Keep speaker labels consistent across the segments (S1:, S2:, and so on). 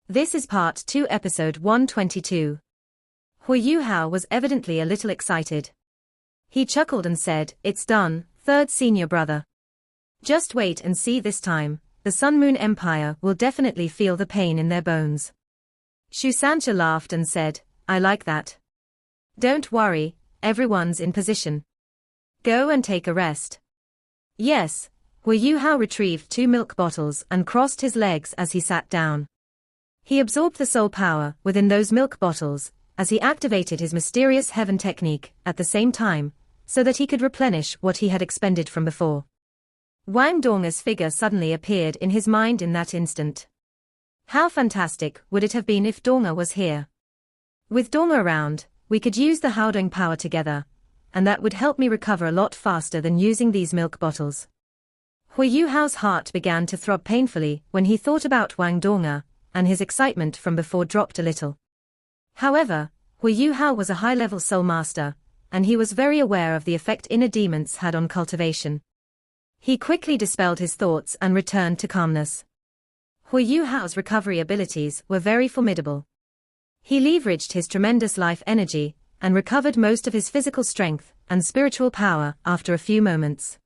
S1: This is Part 2 Episode 122. Hui Yuhao was evidently a little excited. He chuckled and said, "It's done, third senior brother. Just wait and see this time, the Sun Moon Empire will definitely feel the pain in their bones." Shu Sancha laughed and said, "I like that. Don't worry, everyone's in position. Go and take a rest." Yes, Hui Yuhao retrieved 2 milk bottles and crossed his legs as he sat down. He absorbed the soul power within those milk bottles, as he activated his mysterious heaven technique at the same time, so that he could replenish what he had expended from before. Wang Donger's figure suddenly appeared in his mind in that instant. How fantastic would it have been if Donger was here? With Donger around, we could use the Haodong power together, and that would help me recover a lot faster than using these milk bottles. Hui Yuhao's heart began to throb painfully when he thought about Wang Donger, and his excitement from before dropped a little. However, Hui Yuhao was a high-level soul master, and he was very aware of the effect inner demons had on cultivation. He quickly dispelled his thoughts and returned to calmness. Hui Yuhao's recovery abilities were very formidable. He leveraged his tremendous life energy, and recovered most of his physical strength and spiritual power after a few moments.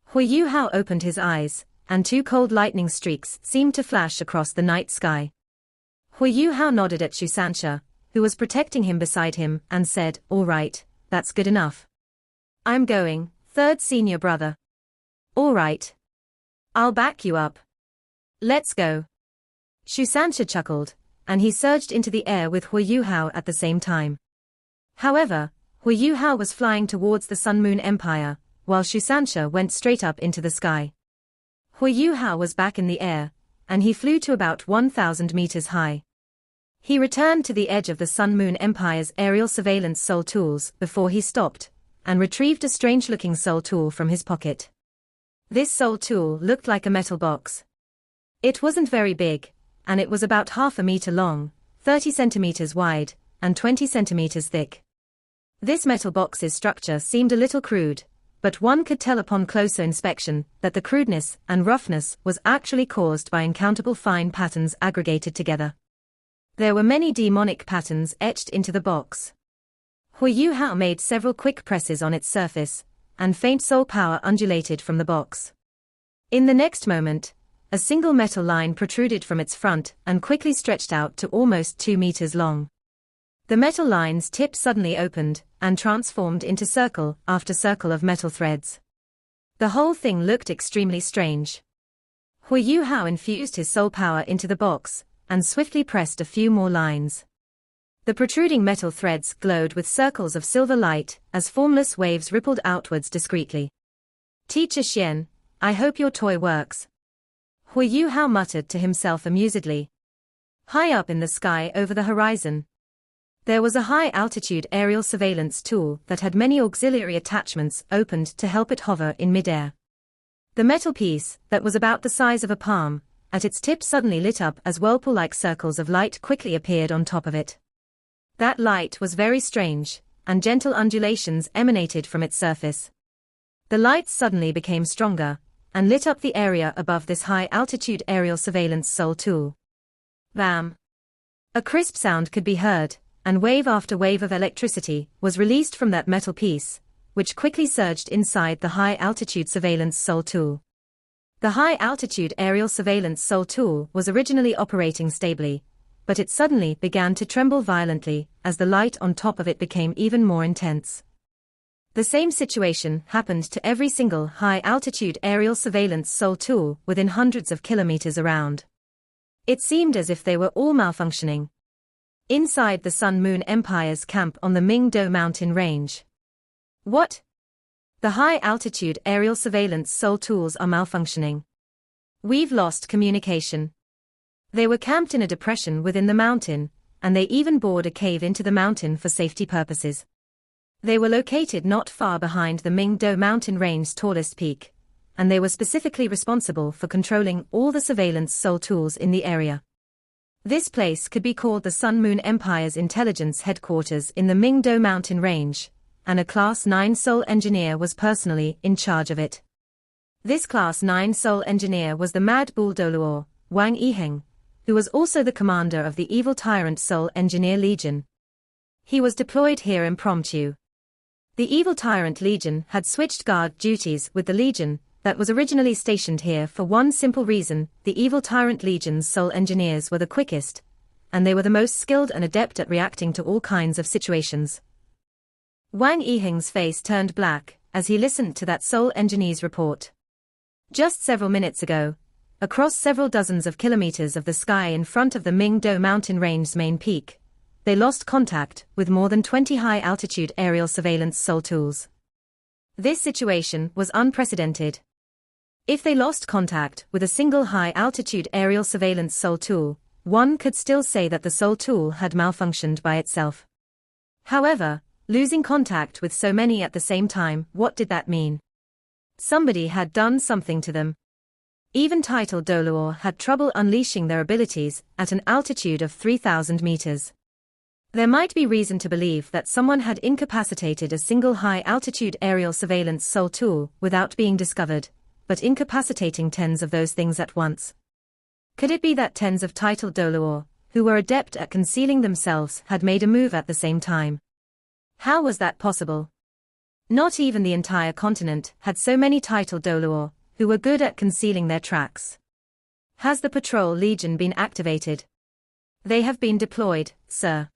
S1: Hui Yuhao opened his eyes, and 2 cold lightning streaks seemed to flash across the night sky. Hui Yuhao nodded at Shu Sancha, who was protecting him beside him, and said, "All right, that's good enough. I'm going, third senior brother." "All right. I'll back you up. Let's go." Shu Sancha chuckled, and he surged into the air with Hui Yuhao at the same time. However, Hui Yuhao was flying towards the Sun Moon Empire, while Shu Sancha went straight up into the sky. Hui Yuhao was back in the air, and he flew to about 1,000 meters high. He returned to the edge of the Sun Moon Empire's aerial surveillance soul tools before he stopped, and retrieved a strange-looking soul tool from his pocket. This soul tool looked like a metal box. It wasn't very big, and it was about half a meter long, 30 centimeters wide, and 20 centimeters thick. This metal box's structure seemed a little crude, but one could tell upon closer inspection that the crudeness and roughness was actually caused by uncountable fine patterns aggregated together. There were many demonic patterns etched into the box. Hui Yuhao made several quick presses on its surface, and faint soul power undulated from the box. In the next moment, a single metal line protruded from its front and quickly stretched out to almost 2 meters long. The metal line's tip suddenly opened and transformed into circle after circle of metal threads. The whole thing looked extremely strange. Hui Yuhao infused his soul power into the box, and swiftly pressed a few more lines. The protruding metal threads glowed with circles of silver light as formless waves rippled outwards discreetly. "Teacher Xian, I hope your toy works," Hui Yuhao muttered to himself amusedly. High up in the sky over the horizon, there was a high-altitude aerial surveillance tool that had many auxiliary attachments opened to help it hover in midair. The metal piece, that was about the size of a palm, at its tip suddenly lit up as whirlpool-like circles of light quickly appeared on top of it. That light was very strange, and gentle undulations emanated from its surface. The lights suddenly became stronger, and lit up the area above this high-altitude aerial surveillance soul tool. Bam! A crisp sound could be heard, and wave after wave of electricity was released from that metal piece, which quickly surged inside the high-altitude surveillance soul tool. The high-altitude aerial surveillance soul tool was originally operating stably, but it suddenly began to tremble violently as the light on top of it became even more intense. The same situation happened to every single high-altitude aerial surveillance soul tool within hundreds of kilometers around. It seemed as if they were all malfunctioning. Inside the Sun Moon Empire's camp on the Mingdo mountain range. What? The high-altitude aerial surveillance soul tools are malfunctioning. We've lost communication. They were camped in a depression within the mountain, and they even bored a cave into the mountain for safety purposes. They were located not far behind the Mingdo mountain range's tallest peak, and they were specifically responsible for controlling all the surveillance soul tools in the area. This place could be called the Sun Moon Empire's intelligence headquarters in the Mingdo mountain range, and a Class 9 soul engineer was personally in charge of it. This Class 9 soul engineer was the Mad Bull Doluor, Wang Yiheng, who was also the commander of the evil tyrant Soul Engineer Legion. He was deployed here impromptu. The evil tyrant Legion had switched guard duties with the Legion that was originally stationed here for one simple reason: the evil tyrant Legion's Soul Engineers were the quickest, and they were the most skilled and adept at reacting to all kinds of situations. Wang Yiheng's face turned black as he listened to that Soul Engineer's report. Just several minutes ago, across several dozens of kilometers of the sky in front of the Mingdo mountain range's main peak, they lost contact with more than 20 high-altitude aerial surveillance Soul tools. This situation was unprecedented. If they lost contact with a single high-altitude aerial surveillance Soul tool, one could still say that the Soul tool had malfunctioned by itself. However, losing contact with so many at the same time, what did that mean? Somebody had done something to them. Even Title Doluor had trouble unleashing their abilities at an altitude of 3,000 meters. There might be reason to believe that someone had incapacitated a single high-altitude aerial surveillance Soul tool without being discovered, but incapacitating tens of those things at once. Could it be that tens of Title Doluor, who were adept at concealing themselves, had made a move at the same time? How was that possible? Not even the entire continent had so many Title Doluor, who were good at concealing their tracks. Has the Patrol Legion been activated? They have been deployed, sir.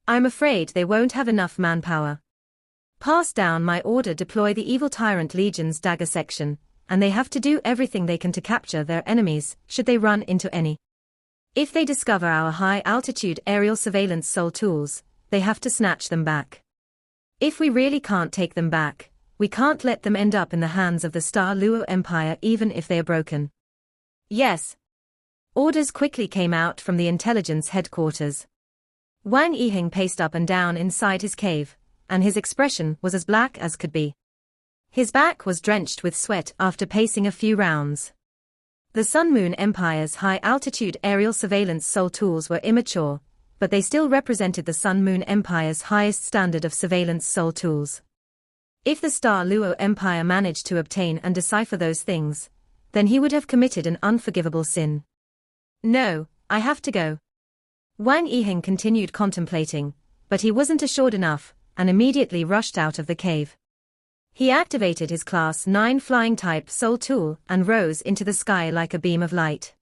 S1: I'm afraid they won't have enough manpower. Pass down my order: deploy the evil tyrant Legion's dagger section, and they have to do everything they can to capture their enemies, should they run into any. If they discover our high-altitude aerial surveillance Soul tools, they have to snatch them back. If we really can't take them back, we can't let them end up in the hands of the Star Luo Empire even if they are broken. Yes. Orders quickly came out from the intelligence headquarters. Wang Yiheng paced up and down inside his cave, and his expression was as black as could be. His back was drenched with sweat after pacing a few rounds. The Sun Moon Empire's high-altitude aerial surveillance Soul tools were immature, but they still represented the Sun Moon Empire's highest standard of surveillance Soul tools. If the Star Luo Empire managed to obtain and decipher those things, then he would have committed an unforgivable sin. No, I have to go. Wang Yiheng continued contemplating, but he wasn't assured enough, and immediately rushed out of the cave. He activated his Class 9 flying-type Soul tool and rose into the sky like a beam of light.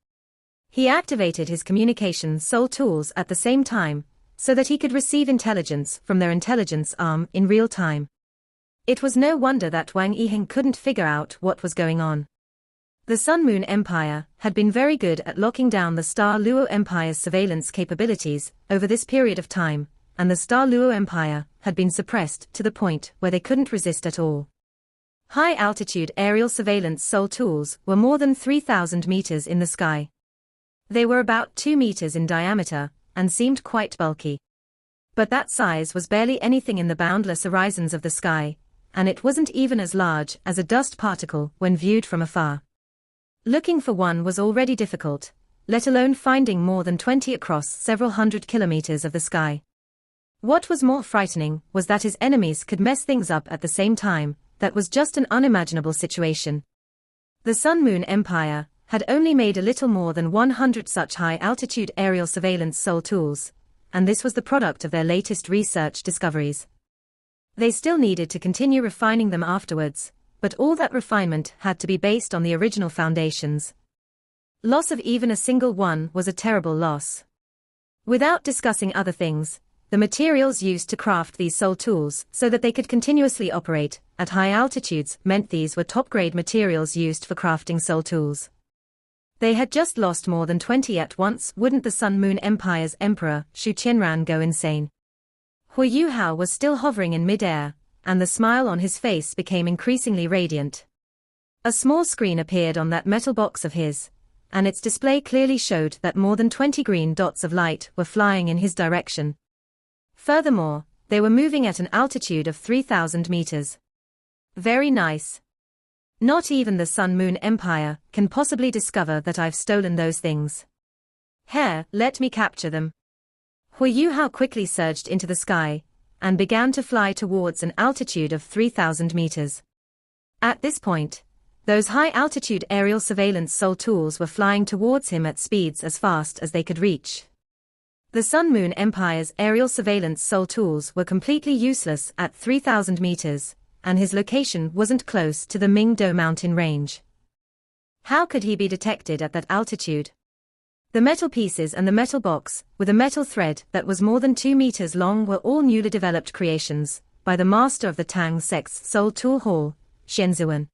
S1: He activated his communication Soul tools at the same time, so that he could receive intelligence from their intelligence arm in real time. It was no wonder that Wang Yiheng couldn't figure out what was going on. The Sun Moon Empire had been very good at locking down the Star Luo Empire's surveillance capabilities over this period of time, and the Star Luo Empire had been suppressed to the point where they couldn't resist at all. High-altitude aerial surveillance Soul tools were more than 3,000 meters in the sky. They were about 2 meters in diameter, and seemed quite bulky. But that size was barely anything in the boundless horizons of the sky, and it wasn't even as large as a dust particle when viewed from afar. Looking for one was already difficult, let alone finding more than 20 across several hundred kilometers of the sky. What was more frightening was that his enemies could mess things up at the same time. That was just an unimaginable situation. The Sun Moon Empire had only made a little more than 100 such high-altitude aerial surveillance Soul tools, and this was the product of their latest research discoveries. They still needed to continue refining them afterwards, but all that refinement had to be based on the original foundations. Loss of even a single one was a terrible loss. Without discussing other things, the materials used to craft these Soul tools so that they could continuously operate at high altitudes meant these were top-grade materials used for crafting Soul tools. They had just lost more than 20 at once. Wouldn't the Sun Moon Empire's Emperor, Shu Qianran, go insane? Hu Yuhao was still hovering in mid-air, and the smile on his face became increasingly radiant. A small screen appeared on that metal box of his, and its display clearly showed that more than 20 green dots of light were flying in his direction. Furthermore, they were moving at an altitude of 3,000 meters. Very nice. Not even the Sun Moon Empire can possibly discover that I've stolen those things. Here, let me capture them. Hu Yuhao quickly surged into the sky, and began to fly towards an altitude of 3,000 meters. At this point, Those high-altitude aerial surveillance Sol tools were flying towards him at speeds as fast as they could reach. The Sun Moon Empire's aerial surveillance Sol tools were completely useless at 3,000 meters, and his location wasn't close to the Mingdo mountain range. How could he be detected at that altitude? The metal pieces and the metal box, with a metal thread that was more than 2 meters long, were all newly developed creations by the master of the Tang Sect's Sol Tool Hall, Xianzuan.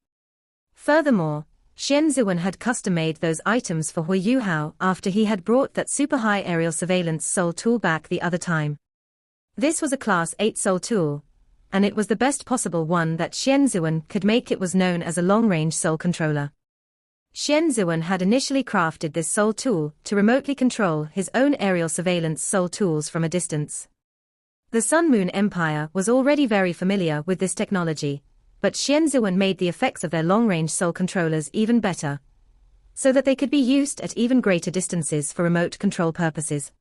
S1: Furthermore, Xianzuan had custom-made those items for Hui Yuhao after he had brought that super-high aerial surveillance Sol tool back the other time. This was a Class 8 Sol tool, and it was the best possible one that Xianzuan could make. It was known as a long-range Sol controller. Xianzuan had initially crafted this Sol tool to remotely control his own aerial surveillance Sol tools from a distance. The Sun Moon Empire was already very familiar with this technology, but Xianzuan made the effects of their long-range Sol controllers even better, so that they could be used at even greater distances for remote control purposes.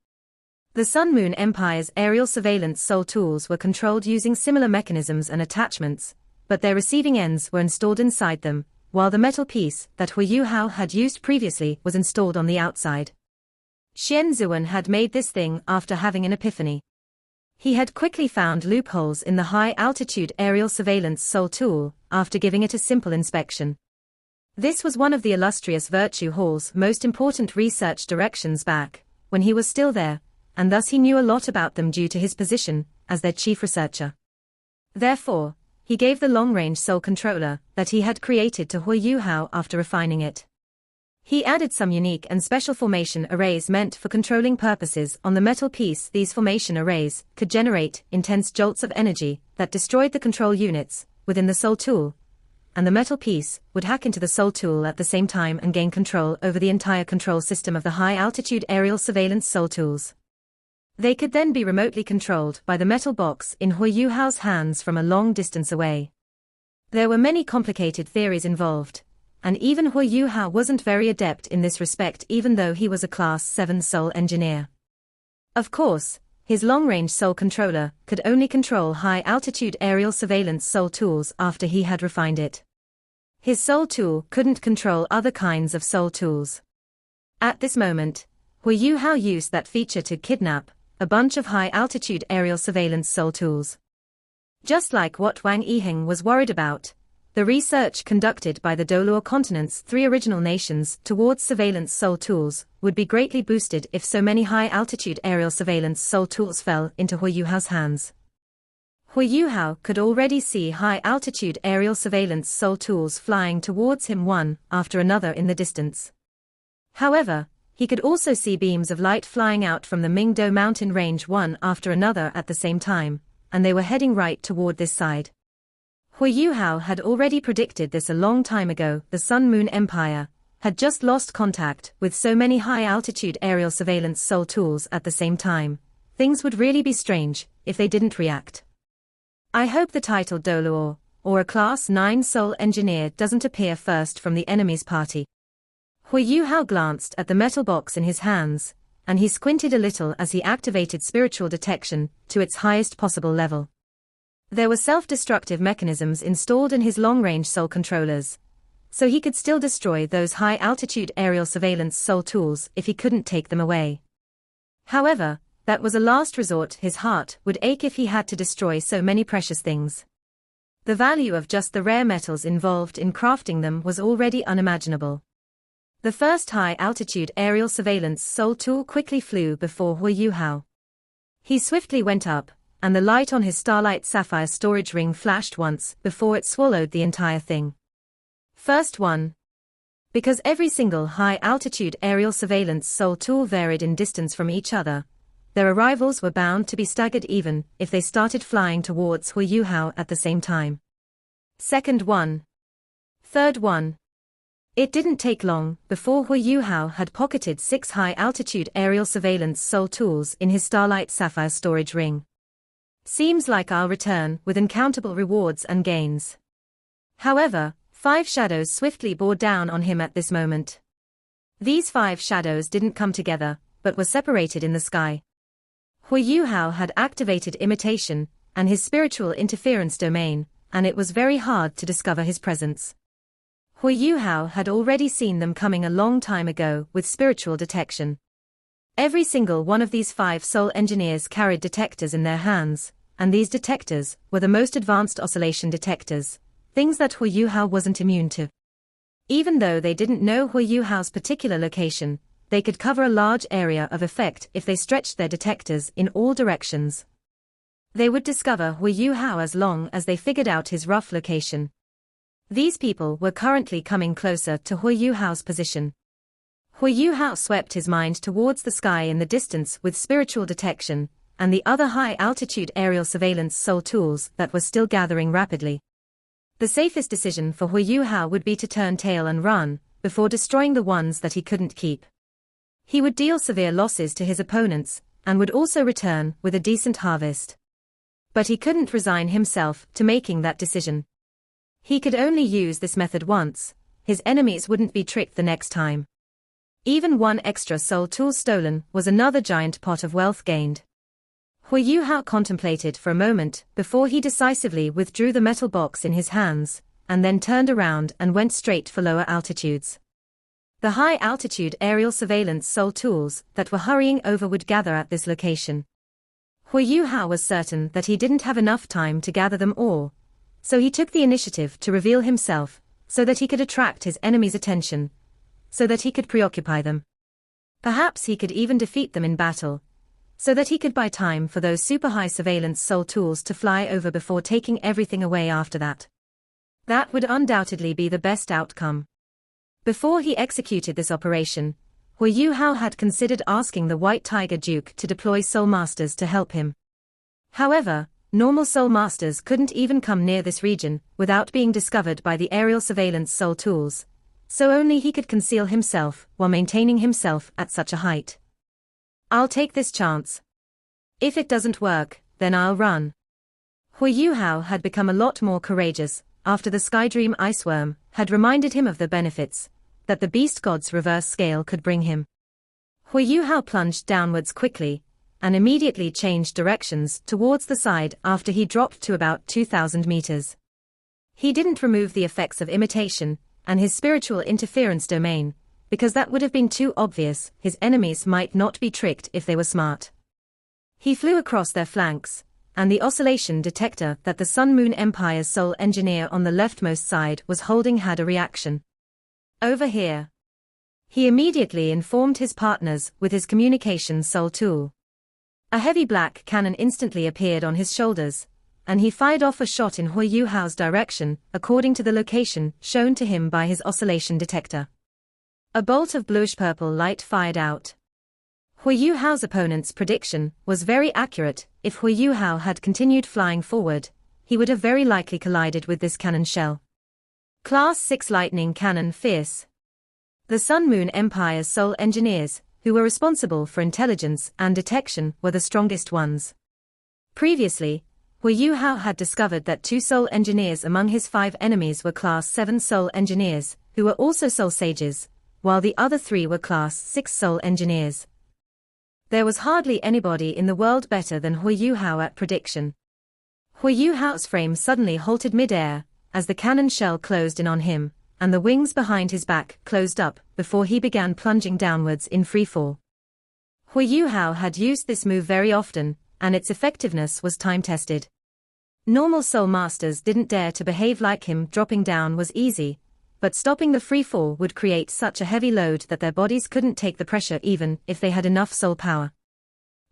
S1: The Sun Moon Empire's aerial surveillance Sol tools were controlled using similar mechanisms and attachments, but their receiving ends were installed inside them, while the metal piece that Hui Yuhao had used previously was installed on the outside. Xianzuan had made this thing after having an epiphany. He had quickly found loopholes in the high-altitude aerial surveillance Sol tool after giving it a simple inspection. This was one of the illustrious Virtue Hall's most important research directions back when he was still there, and thus he knew a lot about them due to his position as their chief researcher. Therefore, he gave the long-range Sol controller that he had created to Hui Yuhao after refining it. He added some unique and special formation arrays meant for controlling purposes on the metal piece. These formation arrays could generate intense jolts of energy that destroyed the control units within the Sol tool, and the metal piece would hack into the Sol tool at the same time and gain control over the entire control system of the high-altitude aerial surveillance Sol tools. They could then be remotely controlled by the metal box in Hui Yuhao's hands from a long distance away. There were many complicated theories involved, and even Hui Yuhao wasn't very adept in this respect, even though he was a Class 7 Sol engineer. Of course, his long-range Sol controller could only control high-altitude aerial surveillance Sol tools after he had refined it. His Sol tool couldn't control other kinds of Sol tools. At this moment, Hui Yuhao used that feature to kidnap a bunch of high-altitude aerial surveillance Sol tools. Just like what Wang Yiheng was worried about, the research conducted by the Doluo continent's 3 original nations towards surveillance Sol tools would be greatly boosted if so many high-altitude aerial surveillance Sol tools fell into Hui Yuhao's hands. Hui Yuhao could already see high-altitude aerial surveillance Sol tools flying towards him one after another in the distance. However, he could also see beams of light flying out from the Mingdo mountain range one after another at the same time, and they were heading right toward this side. Hui Yuhao had already predicted this a long time ago. The Sun Moon Empire had just lost contact with so many high-altitude aerial surveillance Sol tools at the same time. Things would really be strange if they didn't react. I hope the title Doluo, or a Class 9 Sol engineer, doesn't appear first from the enemy's party. Hui Yuhao glanced at the metal box in his hands, and he squinted a little as he activated spiritual detection to its highest possible level. There were self-destructive mechanisms installed in his long-range Sol controllers, so he could still destroy those high-altitude aerial surveillance Sol tools if he couldn't take them away. However, that was a last resort. His heart would ache if he had to destroy so many precious things. The value of just the rare metals involved in crafting them was already unimaginable. The first high-altitude aerial surveillance Sol tool quickly flew before Hui Yuhao. He swiftly went up, and the light on his starlight sapphire storage ring flashed once before it swallowed the entire thing. First one. Because every single high-altitude aerial surveillance Sol tool varied in distance from each other, their arrivals were bound to be staggered even if they started flying towards Hui Yuhao at the same time. Second one. Third one. It didn't take long before Hui Yuhao had pocketed 6 high-altitude aerial surveillance Sol tools in his starlight sapphire storage ring. Seems like I'll return with uncountable rewards and gains. However, 5 shadows swiftly bore down on him at this moment. These 5 shadows didn't come together, but were separated in the sky. Hui Yuhao had activated imitation and his spiritual interference domain, and it was very hard to discover his presence. Hui Yuhao had already seen them coming a long time ago with spiritual detection. Every single one of these 5 soul engineers carried detectors in their hands, and these detectors were the most advanced oscillation detectors, things that Hui Yuhao wasn't immune to. Even though they didn't know Hui Yuhao's particular location, they could cover a large area of effect if they stretched their detectors in all directions. They would discover Hui Yuhao as long as they figured out his rough location. These people were currently coming closer to Hui Yuhao's position. Hui Yuhao swept his mind towards the sky in the distance with spiritual detection, and the other high-altitude aerial surveillance soul tools that were still gathering rapidly. The safest decision for Hui Yuhao would be to turn tail and run, before destroying the ones that he couldn't keep. He would deal severe losses to his opponents, and would also return with a decent harvest. But he couldn't resign himself to making that decision. He could only use this method once, his enemies wouldn't be tricked the next time. Even one extra soul tool stolen was another giant pot of wealth gained. Hui Yuhao contemplated for a moment before he decisively withdrew the metal box in his hands, and then turned around and went straight for lower altitudes. The high-altitude aerial surveillance soul tools that were hurrying over would gather at this location. Hui Yuhao was certain that he didn't have enough time to gather them all, so he took the initiative to reveal himself, so that he could attract his enemy's attention, so that he could preoccupy them. Perhaps he could even defeat them in battle, so that he could buy time for those super-high surveillance soul tools to fly over before taking everything away after that. That would undoubtedly be the best outcome. Before he executed this operation, Hui Yuhao had considered asking the White Tiger Duke to deploy Soul Masters to help him. However, normal Soul Masters couldn't even come near this region without being discovered by the aerial surveillance soul tools, so only he could conceal himself while maintaining himself at such a height. I'll take this chance. If it doesn't work, then I'll run. Hui Yuhao had become a lot more courageous after the Skydream Iceworm had reminded him of the benefits that the Beast God's reverse scale could bring him. Hui Yuhao plunged downwards quickly, and immediately changed directions towards the side after he dropped to about 2,000 meters. He didn't remove the effects of imitation and his spiritual interference domain, because that would have been too obvious. His enemies might not be tricked if they were smart. He flew across their flanks, and the oscillation detector that the Sun Moon Empire's soul engineer on the leftmost side was holding had a reaction. Over here. He immediately informed his partners with his communication soul tool. A heavy black cannon instantly appeared on his shoulders, and he fired off a shot in Hui Yuhao's direction, according to the location shown to him by his oscillation detector. A bolt of bluish-purple light fired out. Hui Yuhao's opponent's prediction was very accurate. If Hui Yuhao had continued flying forward, he would have very likely collided with this cannon shell. Class 6 Lightning Cannon Fierce. The Sun Moon Empire's soul engineers, who were responsible for intelligence and detection, were the strongest ones. Previously, Hui Yuhao had discovered that 2 soul engineers among his 5 enemies were Class 7 soul engineers, who were also soul sages, while the other 3 were Class 6 soul engineers. There was hardly anybody in the world better than Hui Yuhao at prediction. Hui Yuhao's frame suddenly halted mid-air, as the cannon shell closed in on him, and the wings behind his back closed up before he began plunging downwards in freefall. Hui Yuhao had used this move very often, and its effectiveness was time-tested. Normal soul masters didn't dare to behave like him. Dropping down was easy, but stopping the freefall would create such a heavy load that their bodies couldn't take the pressure even if they had enough soul power.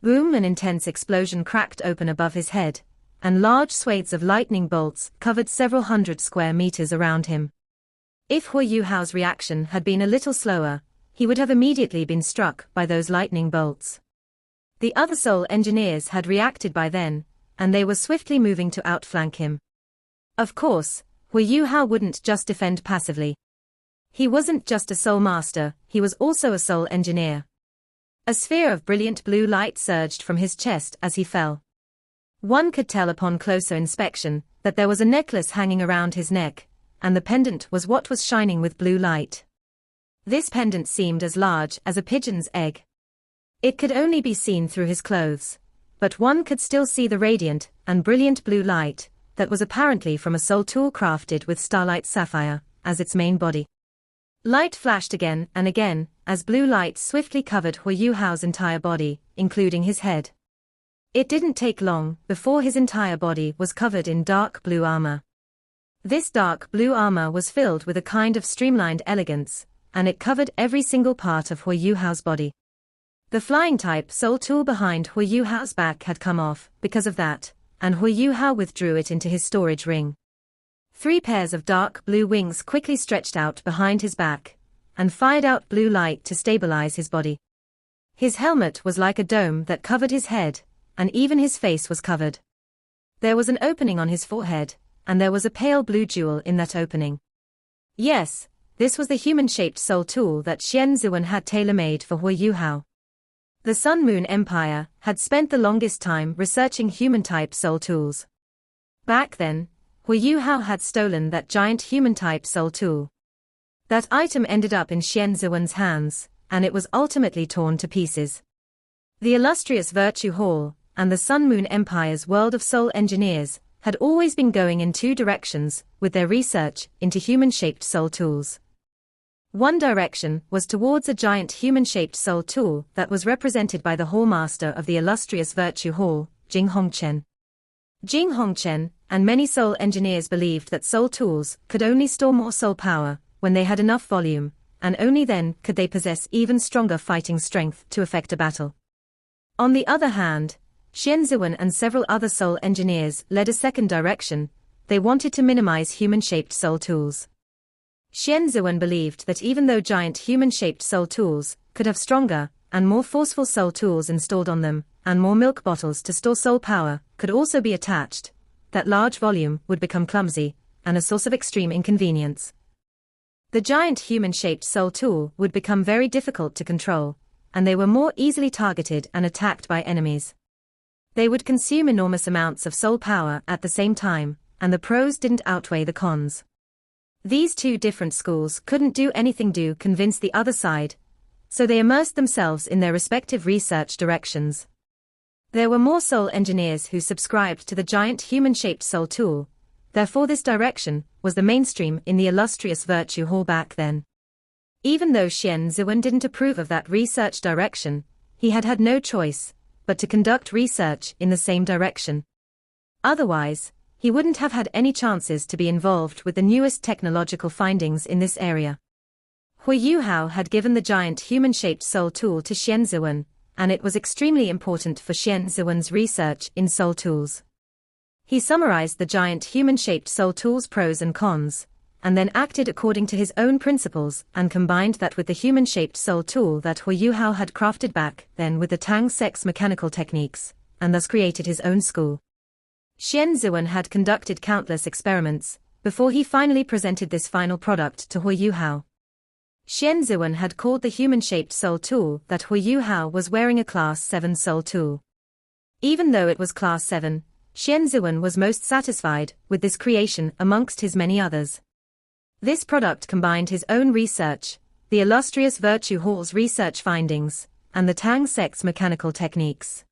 S1: Boom! An intense explosion cracked open above his head, and large swathes of lightning bolts covered several hundred square meters around him. If Hui Yuhao's reaction had been a little slower, he would have immediately been struck by those lightning bolts. The other soul engineers had reacted by then, and they were swiftly moving to outflank him. Of course, Hui Yuhao wouldn't just defend passively. He wasn't just a soul master, he was also a soul engineer. A sphere of brilliant blue light surged from his chest as he fell. One could tell upon closer inspection that there was a necklace hanging around his neck, and the pendant was what was shining with blue light. This pendant seemed as large as a pigeon's egg. It could only be seen through his clothes, but one could still see the radiant and brilliant blue light that was apparently from a soul tool crafted with starlight sapphire as its main body. Light flashed again and again, as blue light swiftly covered Hu Yuhao's entire body, including his head. It didn't take long before his entire body was covered in dark blue armor. This dark blue armor was filled with a kind of streamlined elegance, and it covered every single part of Hu Yuhao's body. The flying-type soul tool behind Hu Yuhao's back had come off because of that, and Hu Yuhao withdrew it into his storage ring. 3 pairs of dark blue wings quickly stretched out behind his back, and fired out blue light to stabilize his body. His helmet was like a dome that covered his head, and even his face was covered. There was an opening on his forehead, and there was a pale blue jewel in that opening. Yes, this was the human-shaped soul tool that Xian Ziwen had tailor-made for Hu Yuhao. The Sun Moon Empire had spent the longest time researching human-type soul tools. Back then, Hu Yuhao had stolen that giant human-type soul tool. That item ended up in Xian Ziwen's hands, and it was ultimately torn to pieces. The illustrious Virtue Hall, and the Sun Moon Empire's world of soul engineers, had always been going in 2 directions with their research into human-shaped soul tools. One direction was towards a giant human-shaped soul tool that was represented by the Hall Master of the illustrious Virtue Hall, Jing Hongchen. Jing Hongchen and many soul engineers believed that soul tools could only store more soul power when they had enough volume, and only then could they possess even stronger fighting strength to effect a battle. On the other hand, Xian Ziwen and several other soul engineers led a second direction. They wanted to minimize human-shaped soul tools. Xian Ziwen believed that even though giant human-shaped soul tools could have stronger and more forceful soul tools installed on them, and more milk bottles to store soul power could also be attached, that large volume would become clumsy and a source of extreme inconvenience. The giant human-shaped soul tool would become very difficult to control, and they were more easily targeted and attacked by enemies. They would consume enormous amounts of soul power at the same time, and the pros didn't outweigh the cons. These 2 different schools couldn't do anything to convince the other side, so they immersed themselves in their respective research directions. There were more soul engineers who subscribed to the giant human-shaped soul tool, therefore this direction was the mainstream in the illustrious Virtue Hall back then. Even though Xian Ziwen didn't approve of that research direction, he had had no choice but to conduct research in the same direction. Otherwise, he wouldn't have had any chances to be involved with the newest technological findings in this area. Hu Yuhao had given the giant human-shaped soul tool to Xian Ziwen, and it was extremely important for Xian Ziwen's research in soul tools. He summarized the giant human-shaped soul tool's pros and cons, and then acted according to his own principles and combined that with the human-shaped soul tool that Hu Yuhao had crafted back then with the Tang San's mechanical techniques, and thus created his own school. Xian Ziwen had conducted countless experiments before he finally presented this final product to Hu Yuhao. Xian Ziwen had called the human-shaped soul tool that Hu Yuhao was wearing a Class 7 soul tool. Even though it was Class 7, Xian Ziwen was most satisfied with this creation amongst his many others. This product combined his own research, the illustrious Virtue Hall's research findings, and the Tang San's mechanical techniques.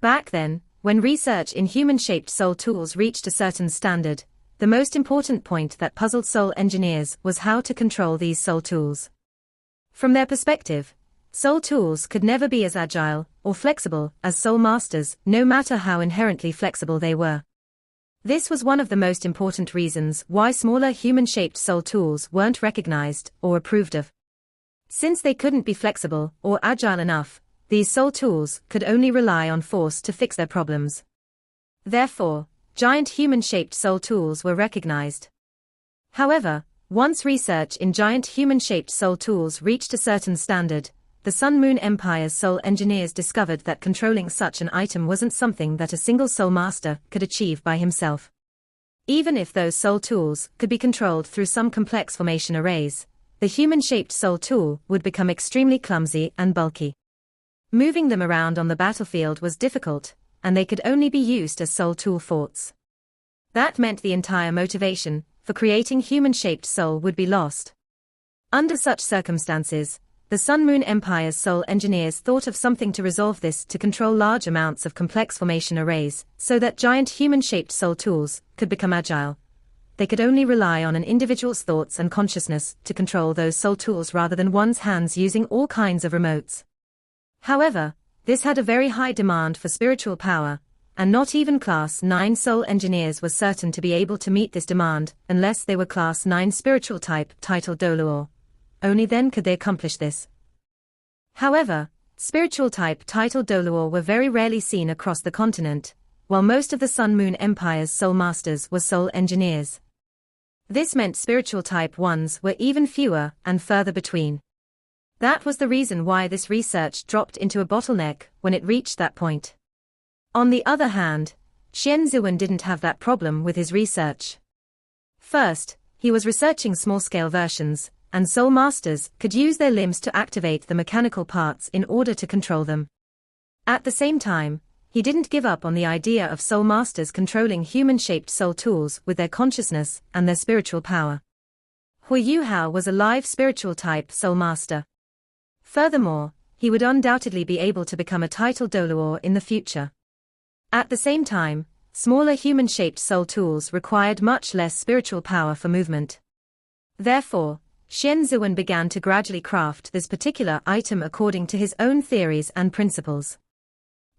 S1: Back then, when research in human-shaped soul tools reached a certain standard, the most important point that puzzled soul engineers was how to control these soul tools. From their perspective, soul tools could never be as agile or flexible as soul masters, no matter how inherently flexible they were. This was one of the most important reasons why smaller human-shaped soul tools weren't recognized or approved of. Since they couldn't be flexible or agile enough, these soul tools could only rely on force to fix their problems. Therefore, giant human-shaped soul tools were recognized. However, once research in giant human-shaped soul tools reached a certain standard, the Sun Moon Empire's soul engineers discovered that controlling such an item wasn't something that a single soul master could achieve by himself. Even if those soul tools could be controlled through some complex formation arrays, the human-shaped soul tool would become extremely clumsy and bulky. Moving them around on the battlefield was difficult, and they could only be used as soul tool forts. That meant the entire motivation for creating human-shaped soul would be lost. Under such circumstances, the Sun Moon Empire's soul engineers thought of something to resolve this to control large amounts of complex formation arrays, so that giant human-shaped soul tools could become agile. they could only rely on an individual's thoughts and consciousness to control those soul tools rather than one's hands using all kinds of remotes. However, this had a very high demand for spiritual power, and not even Class 9 soul engineers were certain to be able to meet this demand unless they were Class 9 spiritual type titled Doluor. Only then could they accomplish this. However, spiritual type titled Doluor were very rarely seen across the continent, while most of the Sun Moon Empire's soul masters were soul engineers. This meant spiritual type ones were even fewer and further between. That was the reason why this research dropped into a bottleneck when it reached that point. On the other hand, Xian Ziwen didn't have that problem with his research. First, he was researching small-scale versions, and soul masters could use their limbs to activate the mechanical parts in order to control them. At the same time, he didn't give up on the idea of soul masters controlling human-shaped soul tools with their consciousness and their spiritual power. Hui Yuhao was a live spiritual type soul master. Furthermore, he would undoubtedly be able to become a titled Doluor in the future. At the same time, smaller human-shaped soul tools required much less spiritual power for movement. Therefore, Xian Ziwen began to gradually craft this particular item according to his own theories and principles.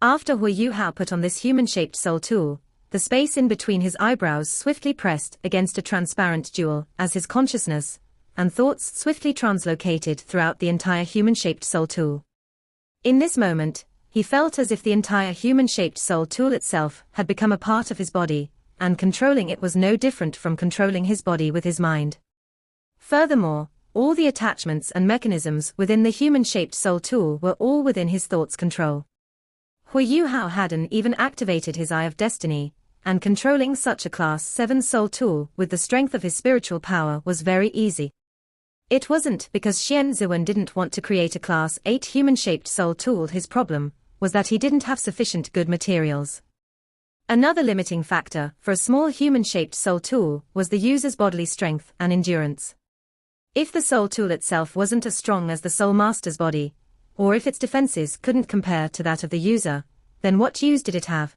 S1: After Hui Yuhao put on this human-shaped soul tool, the space in between his eyebrows swiftly pressed against a transparent jewel as his consciousness and thoughts swiftly translocated throughout the entire human-shaped soul tool. In this moment, he felt as if the entire human-shaped soul tool itself had become a part of his body, and controlling it was no different from controlling his body with his mind. Furthermore, all the attachments and mechanisms within the human-shaped soul tool were all within his thoughts' control. Hui Yuhao hadn't even activated his Eye of Destiny, and controlling such a Class 7 soul tool with the strength of his spiritual power was very easy. It wasn't because Xian Ziwen didn't want to create a Class 8 human-shaped soul tool. His problem was that he didn't have sufficient good materials. Another limiting factor for a small human-shaped soul tool was the user's bodily strength and endurance. If the soul tool itself wasn't as strong as the soul master's body, or if its defenses couldn't compare to that of the user, then what use did it have?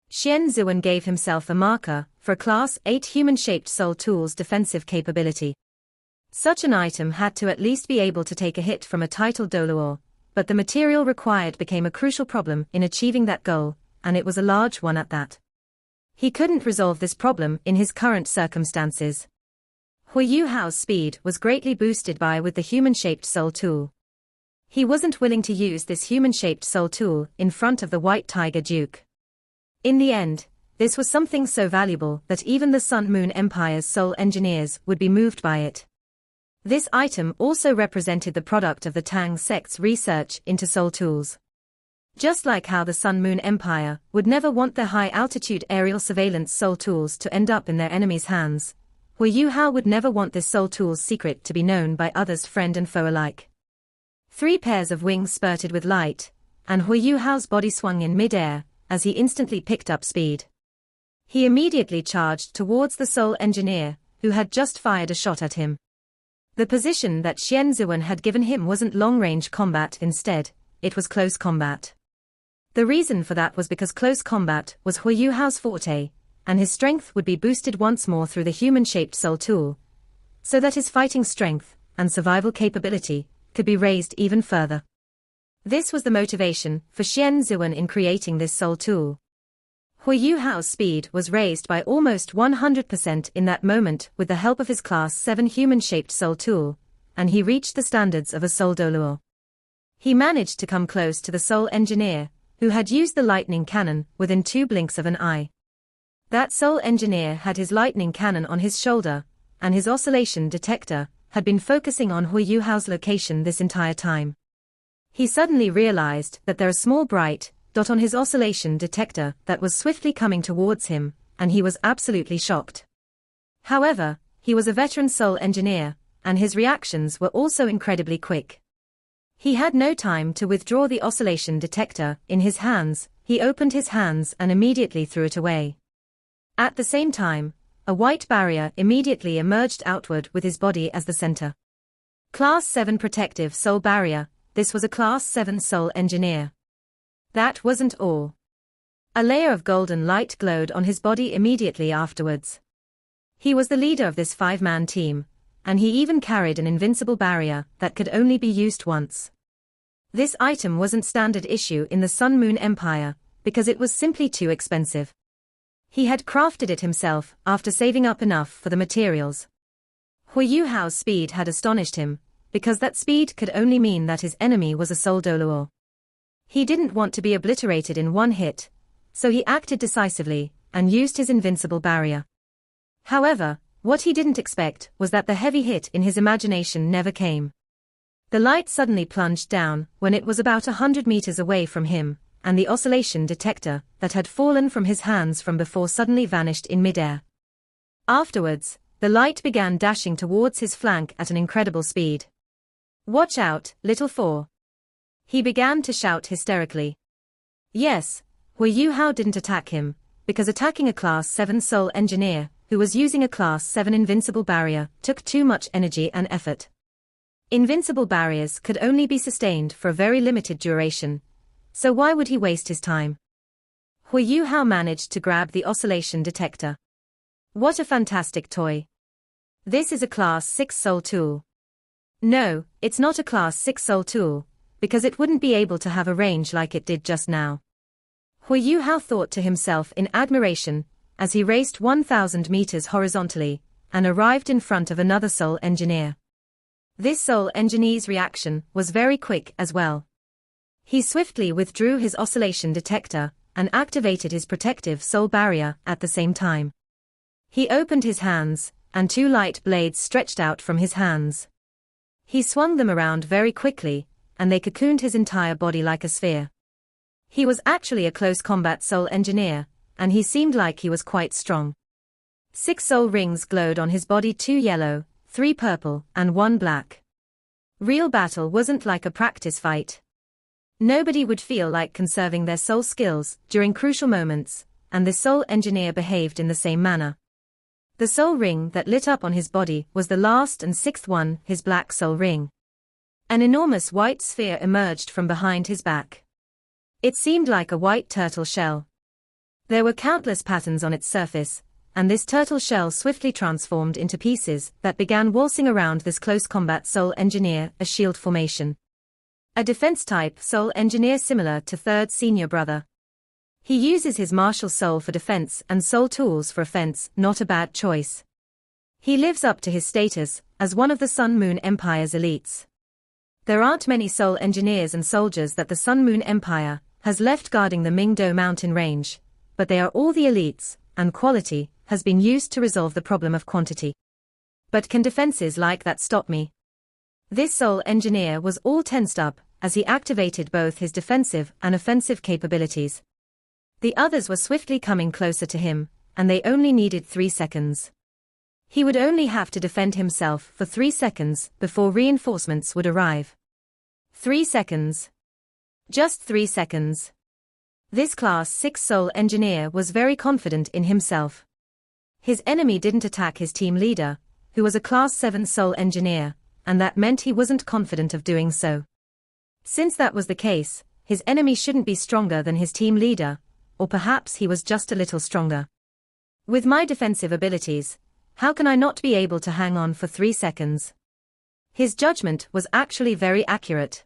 S1: Xian Ziwen gave himself a marker for a Class 8 human-shaped soul tool's defensive capability. Such an item had to at least be able to take a hit from a titled Doluor, but the material required became a crucial problem in achieving that goal, and it was a large one at that. He couldn't resolve this problem in his current circumstances. Hui Yuhao's speed was greatly boosted with the human-shaped soul tool. He wasn't willing to use this human-shaped soul tool in front of the White Tiger Duke. In the end, this was something so valuable that even the Sun Moon Empire's soul engineers would be moved by it. This item also represented the product of the Tang sect's research into soul tools. Just like how the Sun Moon Empire would never want their high-altitude aerial surveillance soul tools to end up in their enemies' hands, Hui Yuhao would never want this soul tool's secret to be known by others, friend and foe alike. 3 pairs of wings spurted with light, and Hui Yuhao's body swung in mid-air as he instantly picked up speed. He immediately charged towards the soul engineer, who had just fired a shot at him. The position that Xian Ziwen had given him wasn't long-range combat. Instead, it was close combat. The reason for that was because close combat was Hui Yuhao's forte, and his strength would be boosted once more through the human-shaped soul tool, so that his fighting strength and survival capability could be raised even further. This was the motivation for Xian Ziwen in creating this soul tool. Hui Yuhao's speed was raised by almost 100% in that moment with the help of his Class 7 human-shaped soul tool, and he reached the standards of a soul Doluor. He managed to come close to the soul engineer, who had used the lightning cannon within 2 blinks of an eye. That soul engineer had his lightning cannon on his shoulder, and his oscillation detector had been focusing on Hui Yuhao's location this entire time. He suddenly realized that there was a small bright dot on his oscillation detector that was swiftly coming towards him, and he was absolutely shocked. However, he was a veteran soul engineer, and his reactions were also incredibly quick. He had no time to withdraw the oscillation detector in his hands. He opened his hands and immediately threw it away. At the same time, a white barrier immediately emerged outward with his body as the center. Class 7 Protective Soul Barrier. This was a Class 7 soul engineer. That wasn't all. A layer of golden light glowed on his body immediately afterwards. He was the leader of this 5-man team, and he even carried an invincible barrier that could only be used once. This item wasn't standard issue in the Sun Moon Empire, because it was simply too expensive. He had crafted it himself after saving up enough for the materials. Hu Yuhao's speed had astonished him, because that speed could only mean that his enemy was a Soul Doluo. He didn't want to be obliterated in one hit, so he acted decisively and used his invincible barrier. However, what he didn't expect was that the heavy hit in his imagination never came. The light suddenly plunged down when it was about 100 meters away from him, and the oscillation detector that had fallen from his hands from before suddenly vanished in midair. Afterwards, the light began dashing towards his flank at an incredible speed. "Watch out, little four!" He began to shout hysterically. Yes, Hu Yuhao didn't attack him, because attacking a Class 7 Soul Engineer, who was using a Class 7 invincible barrier, took too much energy and effort. Invincible barriers could only be sustained for a very limited duration, so why would he waste his time? Hu Yuhao managed to grab the oscillation detector. What a fantastic toy. This is a Class 6 Soul tool. No, it's not a Class 6 Soul tool, because it wouldn't be able to have a range like it did just now. Hu Yuhao thought to himself in admiration, as he raced 1,000 meters horizontally, and arrived in front of another Soul Engineer. This Soul Engineer's reaction was very quick as well. He swiftly withdrew his oscillation detector, and activated his protective soul barrier at the same time. He opened his hands, and 2 light blades stretched out from his hands. He swung them around very quickly, and they cocooned his entire body like a sphere. He was actually a close combat Soul Engineer, and he seemed like he was quite strong. 6 soul rings glowed on his body, 2 yellow, 3 purple, and 1 black. Real battle wasn't like a practice fight. Nobody would feel like conserving their soul skills during crucial moments, and the Soul Engineer behaved in the same manner. The soul ring that lit up on his body was the last and 6th one, his black soul ring. An enormous white sphere emerged from behind his back. It seemed like a white turtle shell. There were countless patterns on its surface, and this turtle shell swiftly transformed into pieces that began waltzing around this close combat Soul Engineer, a shield formation. A defense-type Soul Engineer similar to 3rd Senior Brother. He uses his martial soul for defense and soul tools for offense, not a bad choice. He lives up to his status as one of the Sun Moon Empire's elites. There aren't many Soul Engineers and soldiers that the Sun Moon Empire has left guarding the Mingdo mountain range, but they are all the elites, and quality has been used to resolve the problem of quantity. But can defenses like that stop me? This Soul Engineer was all tensed up as he activated both his defensive and offensive capabilities. The others were swiftly coming closer to him, and they only needed 3 seconds. He would only have to defend himself for 3 seconds before reinforcements would arrive. 3 seconds. Just 3 seconds. This Class 6 Soul Engineer was very confident in himself. His enemy didn't attack his team leader, who was a Class 7 Soul Engineer, and that meant he wasn't confident of doing so. Since that was the case, his enemy shouldn't be stronger than his team leader, or perhaps he was just a little stronger. With my defensive abilities, how can I not be able to hang on for 3 seconds? His judgment was actually very accurate.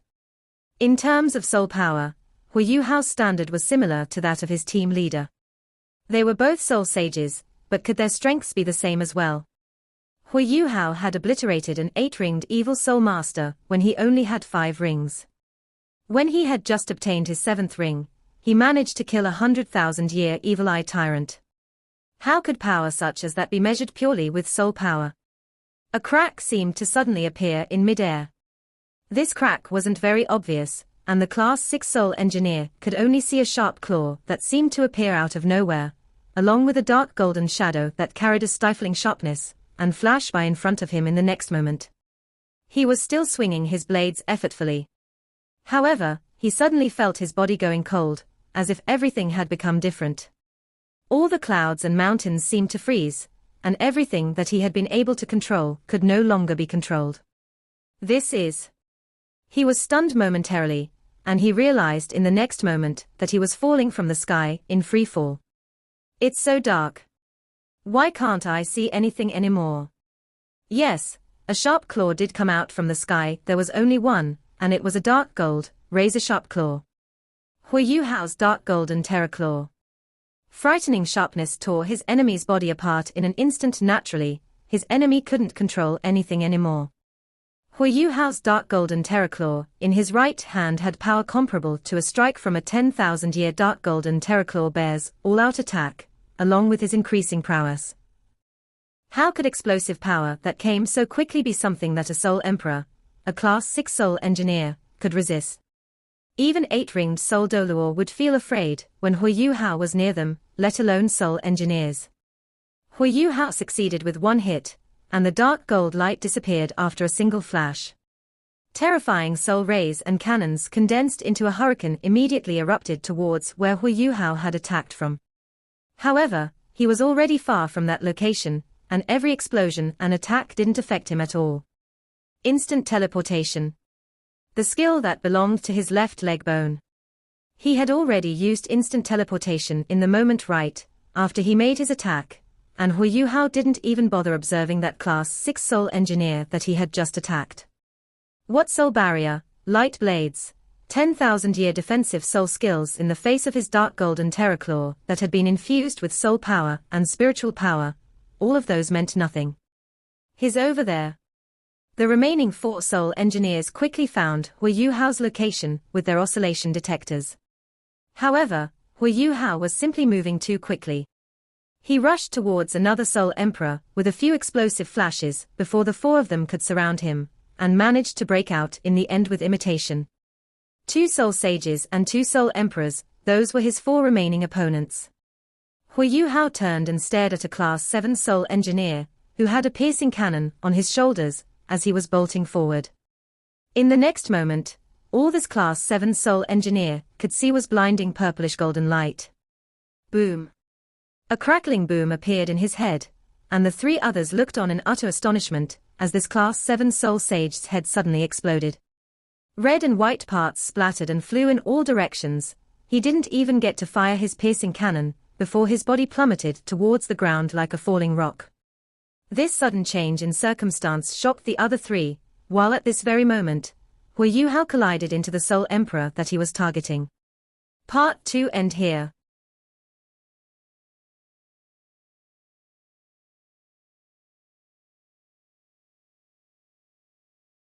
S1: In terms of soul power, Hu Yuhao's standard was similar to that of his team leader. They were both soul sages, but could their strengths be the same as well? Hu Yuhao had obliterated an 8-ringed evil soul master when he only had 5 rings. When he had just obtained his 7th ring, he managed to kill a 100,000-year evil eye tyrant. How could power such as that be measured purely with soul power? A crack seemed to suddenly appear in midair. This crack wasn't very obvious, and the Class 6 Soul Engineer could only see a sharp claw that seemed to appear out of nowhere, along with a dark golden shadow that carried a stifling sharpness, and flash by in front of him in the next moment. He was still swinging his blades effortfully. However, he suddenly felt his body going cold, as if everything had become different. All the clouds and mountains seemed to freeze, and everything that he had been able to control could no longer be controlled. This is... He was stunned momentarily, and he realized in the next moment that he was falling from the sky in free fall. It's so dark. Why can't I see anything anymore? Yes, a sharp claw did come out from the sky. There was only one, and it was a dark gold, razor-sharp claw. Hui Yu Hao's dark golden terror claw. Frightening sharpness tore his enemy's body apart in an instant. Naturally, his enemy couldn't control anything anymore. Hui Yu Hao's dark golden terror claw in his right hand had power comparable to a strike from a 10,000-year dark golden terror claw bear's all-out attack, along with his increasing prowess. How could explosive power that came so quickly be something that a Soul Emperor, a Class 6 Soul Engineer, could resist? Even 8-ringed Soul Doluor would feel afraid when Hui Yu Hao was near them, let alone Soul Engineers. Hui Yu Hao succeeded with one hit, and the dark gold light disappeared after a single flash. Terrifying soul rays and cannons condensed into a hurricane immediately erupted towards where Hui Yu Hao had attacked from. However, he was already far from that location, and every explosion and attack didn't affect him at all. Instant teleportation. The skill that belonged to his left leg bone. He had already used instant teleportation in the moment right after he made his attack, and Hui Yu Hao didn't even bother observing that Class 6 Soul Engineer that he had just attacked. What soul barrier, light blades, 10,000-year defensive soul skills in the face of his dark golden terror claw that had been infused with soul power and spiritual power, all of those meant nothing. He's over there. The remaining 4 Soul Engineers quickly found Hui Yu Hao's location with their oscillation detectors. However, Hui Yu Hao was simply moving too quickly. He rushed towards another Soul Emperor with a few explosive flashes before the 4 of them could surround him, and managed to break out in the end with imitation. 2 Soul Sages and 2 Soul Emperors, those were his 4 remaining opponents. Hui Yu Hao turned and stared at a Class 7 Soul Engineer, who had a piercing cannon on his shoulders as he was bolting forward. In the next moment, all this Class 7 Soul Engineer could see was blinding purplish golden light. Boom. A crackling boom appeared in his head, and the 3 others looked on in utter astonishment as this Class 7 Soul Sage's head suddenly exploded. Red and white parts splattered and flew in all directions. He didn't even get to fire his piercing cannon before his body plummeted towards the ground like a falling rock. This sudden change in circumstance shocked the other 3, while at this very moment, Hui Yu Hao collided into the Soul Emperor that he was targeting. Part 2 end here.